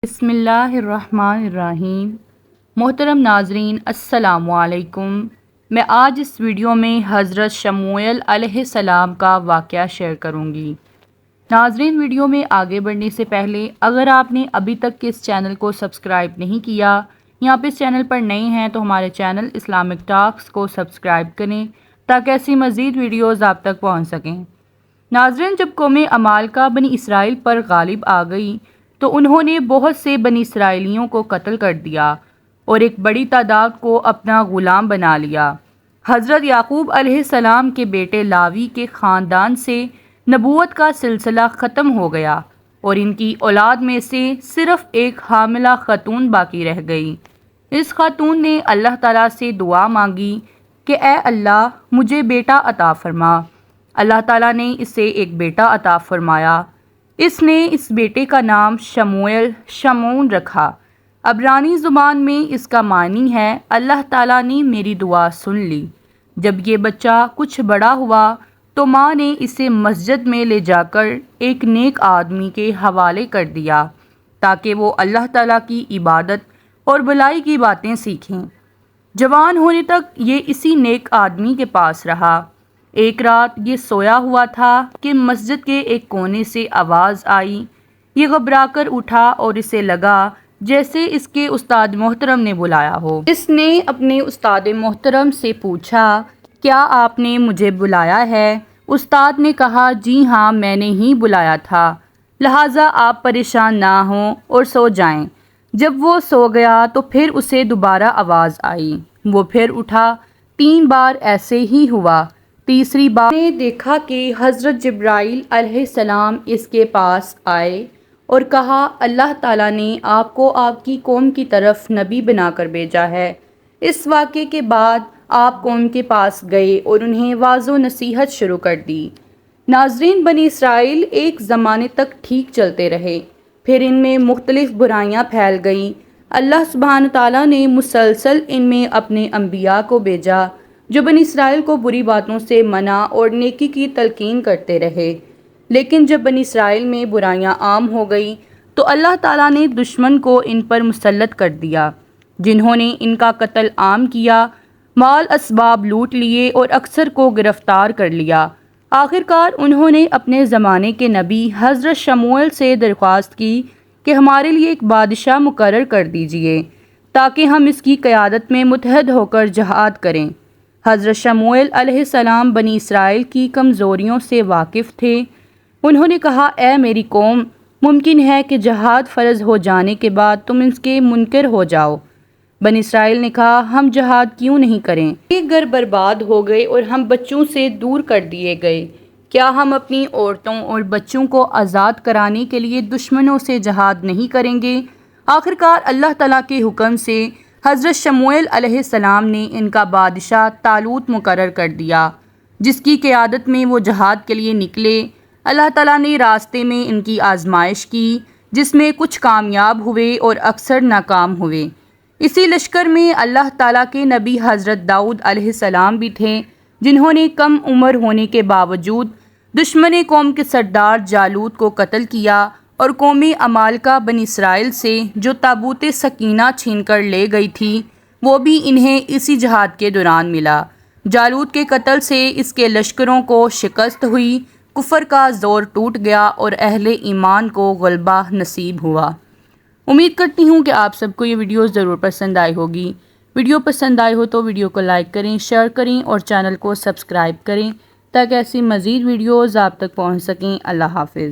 بسم اللہ الرحمن الرحیم۔ محترم ناظرین السلام علیکم۔ میں آج اس ویڈیو میں حضرت شموئیل علیہ السلام کا واقعہ شیئر کروں گی۔ ناظرین، ویڈیو میں آگے بڑھنے سے پہلے اگر آپ نے ابھی تک اس چینل کو سبسکرائب نہیں کیا یا آپ اس چینل پر نئے ہیں تو ہمارے چینل اسلامک ٹاکس کو سبسکرائب کریں تاکہ ایسی مزید ویڈیوز آپ تک پہنچ سکیں۔ ناظرین، جب قوم عمالقہ بنی اسرائیل پر غالب آ گئی تو انہوں نے بہت سے بنی اسرائیلیوں کو قتل کر دیا اور ایک بڑی تعداد کو اپنا غلام بنا لیا۔ حضرت یعقوب علیہ السلام کے بیٹے لاوی کے خاندان سے نبوت کا سلسلہ ختم ہو گیا اور ان کی اولاد میں سے صرف ایک حاملہ خاتون باقی رہ گئی۔ اس خاتون نے اللہ تعالیٰ سے دعا مانگی کہ اے اللہ، مجھے بیٹا عطا فرما۔ اللہ تعالیٰ نے اسے ایک بیٹا عطا فرمایا۔ اس نے اس بیٹے کا نام شمعون رکھا۔ عبرانی زبان میں اس کا معنی ہے اللہ تعالیٰ نے میری دعا سن لی۔ جب یہ بچہ کچھ بڑا ہوا تو ماں نے اسے مسجد میں لے جا کر ایک نیک آدمی کے حوالے کر دیا تاکہ وہ اللہ تعالیٰ کی عبادت اور بھلائی کی باتیں سیکھیں۔ جوان ہونے تک یہ اسی نیک آدمی کے پاس رہا۔ ایک رات یہ سویا ہوا تھا کہ مسجد کے ایک کونے سے آواز آئی۔ یہ گھبرا کر اٹھا اور اسے لگا جیسے اس کے استاد محترم نے بلایا ہو۔ اس نے اپنے استاد محترم سے پوچھا، کیا آپ نے مجھے بلایا ہے؟ استاد نے کہا، جی ہاں، میں نے ہی بلایا تھا، لہٰذا آپ پریشان نہ ہوں اور سو جائیں۔ جب وہ سو گیا تو پھر اسے دوبارہ آواز آئی۔ وہ پھر اٹھا۔ 3 بار ایسے ہی ہوا۔ تیسری بار نے دیکھا کہ حضرت جبرائیل علیہ السلام اس کے پاس آئے اور کہا، اللہ تعالیٰ نے آپ کو آپ کی قوم کی طرف نبی بنا کر بھیجا ہے۔ اس واقعے کے بعد آپ قوم کے پاس گئے اور انہیں واعظ و نصیحت شروع کر دی۔ ناظرین، بنی اسرائیل ایک زمانے تک ٹھیک چلتے رہے، پھر ان میں مختلف برائیاں پھیل گئیں۔ اللہ سبحانہ تعالیٰ نے مسلسل ان میں اپنے انبیاء کو بھیجا جو بنی اسرائیل کو بری باتوں سے منع اور نیکی کی تلقین کرتے رہے۔ لیکن جب بنی اسرائیل میں برائیاں عام ہو گئیں تو اللہ تعالیٰ نے دشمن کو ان پر مسلط کر دیا، جنہوں نے ان کا قتل عام کیا، مال اسباب لوٹ لیے اور اکثر کو گرفتار کر لیا۔ آخرکار انہوں نے اپنے زمانے کے نبی حضرت شموئیل سے درخواست کی کہ ہمارے لیے ایک بادشاہ مقرر کر دیجیے تاکہ ہم اس کی قیادت میں متحد ہو کر جہاد کریں۔ حضرت شموئیل علیہ السلام بنی اسرائیل کی کمزوریوں سے واقف تھے۔ انہوں نے کہا، اے میری قوم، ممکن ہے کہ جہاد فرض ہو جانے کے بعد تم اس کے منکر ہو جاؤ۔ بنی اسرائیل نے کہا، ہم جہاد کیوں نہیں کریں؟ ایک گھر برباد ہو گئے اور ہم بچوں سے دور کر دیے گئے۔ کیا ہم اپنی عورتوں اور بچوں کو آزاد کرانے کے لیے دشمنوں سے جہاد نہیں کریں گے؟ آخرکار اللہ تعالیٰ کے حکم سے حضرت شموئیل علیہ السلام نے ان کا بادشاہ طالوت مقرر کر دیا، جس کی قیادت میں وہ جہاد کے لیے نکلے۔ اللہ تعالیٰ نے راستے میں ان کی آزمائش کی، جس میں کچھ کامیاب ہوئے اور اکثر ناکام ہوئے۔ اسی لشکر میں اللہ تعالیٰ کے نبی حضرت داؤد علیہ السلام بھی تھے، جنہوں نے کم عمر ہونے کے باوجود دشمن قوم کے سردار جالوت کو قتل کیا اور قوم عمالقہ بنی اسرائیل سے جو تابوت سکینہ چھین کر لے گئی تھی وہ بھی انہیں اسی جہاد کے دوران ملا۔ جالوت کے قتل سے اس کے لشکروں کو شکست ہوئی، کفر کا زور ٹوٹ گیا اور اہل ایمان کو غلبہ نصیب ہوا۔ امید کرتی ہوں کہ آپ سب کو یہ ویڈیو ضرور پسند آئی ہوگی۔ ویڈیو پسند آئی ہو تو ویڈیو کو لائک کریں، شیئر کریں اور چینل کو سبسکرائب کریں تاکہ ایسی مزید ویڈیوز آپ تک پہنچ سکیں۔ اللہ حافظ۔